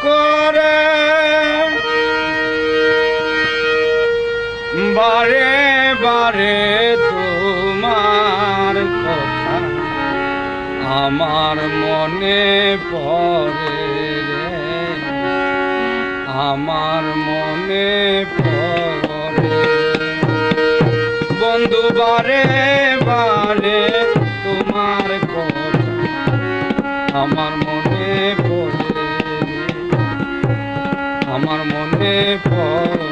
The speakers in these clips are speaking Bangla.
করে বারে বারে তোমার কথা আমার মনে পড়ে রে, আমার মনে পড়ে বন্ধু বারে বারে তোমার কথা আমার মনে পড়ে, আমার মনে পড়ে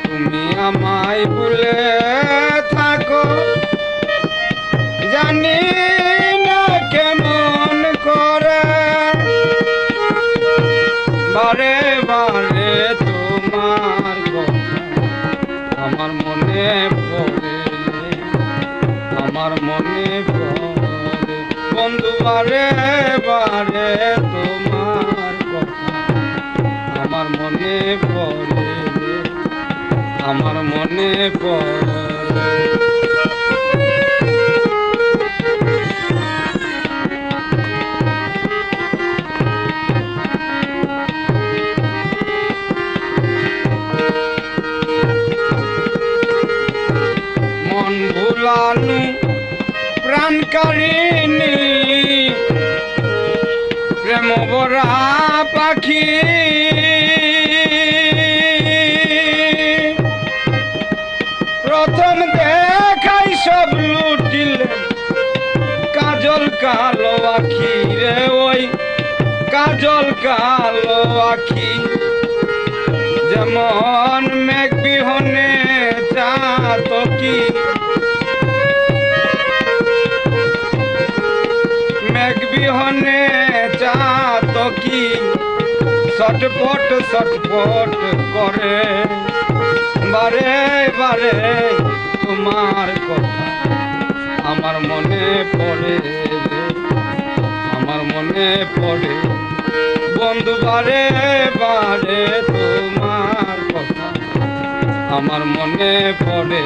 তুমি আমায় ভুলে থাকো জানি না কেমন করে বারে বারে তোমার কথা আমার মনে পড়ে, আমার মনে পড়ে বন্ধু বারে বারে তোমার কথা আমার মনে পড়ে, আমার মনে পড়ে মন ভুলানো প্রাণকারিণী প্রেম ভরা পাখি প্রথম দেখাই সব লুটিলে কাজল কালো আখি রে, ওই কাজল কালো আখি যেমন মেঘ বিহনে চাতকি, মেঘ বিহনে চাতকি ছটপট ছটপট করে বারে বারে তোমার কথা আমার মনে পড়ে, আমার মনে পড়ে বন্ধু বারে বারে তোমার কথা আমার মনে পড়ে,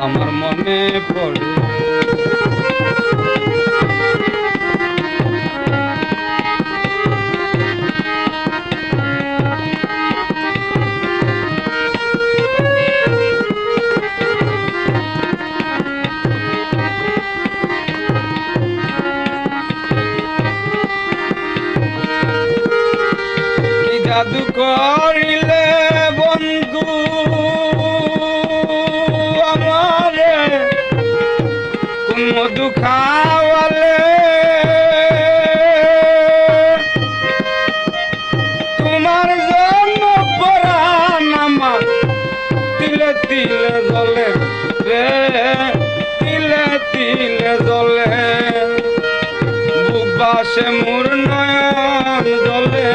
আমার মনে পড়ে জাদু করিলে বন্ধু আমারে কোন মধু খাওয়ালে তোমার জন্য পরাণ আমার তিলে তিলে জ্বলে রে, তিলে তিলে জ্বলে বুক বাসে মোর নয়ন জ্বলে,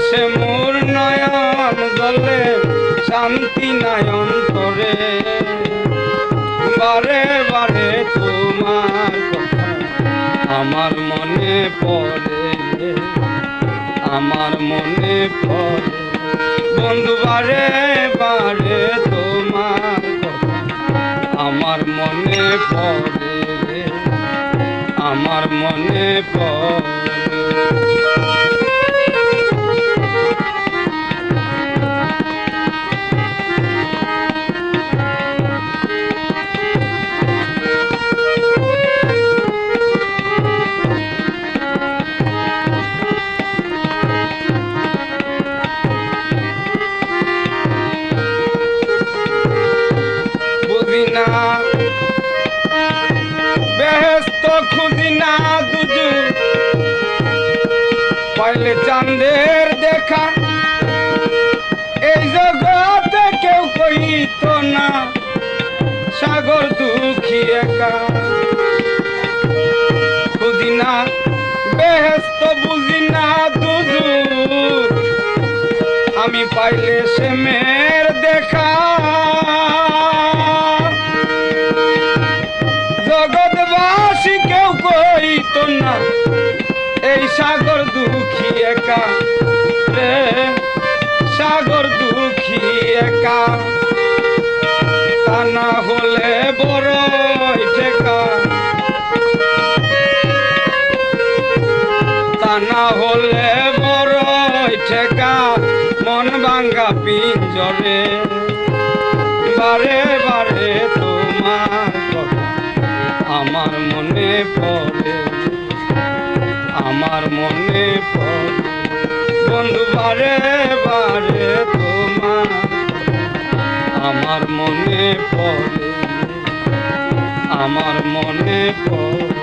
সে মোর নয়ন জলে শান্তি নাই অন্তরে বারে বারে তোমার কথা আমার মনে পড়ে, আমার মনে পড়ে বন্ধু বারে বারে তোমার কথা আমার মনে পড়ে, আমার মনে পড়ে বেহেস্ত খুঁজি না দুজু পাইলে চাঁদের দেখা এই জগতে কেউ কইত না সাগর দুঃখী একা খুঁজি না বেহেস্ত বুঝি না দুজু আমি পাইলে সে মেয়ের দেখা জগৎবাসী কেউ কইত না এই সাগর দুঃখী একা রে, সাগর দুঃখী একা তা না হলে বড় ঠেকা পড়ে আমার মনে পড়ে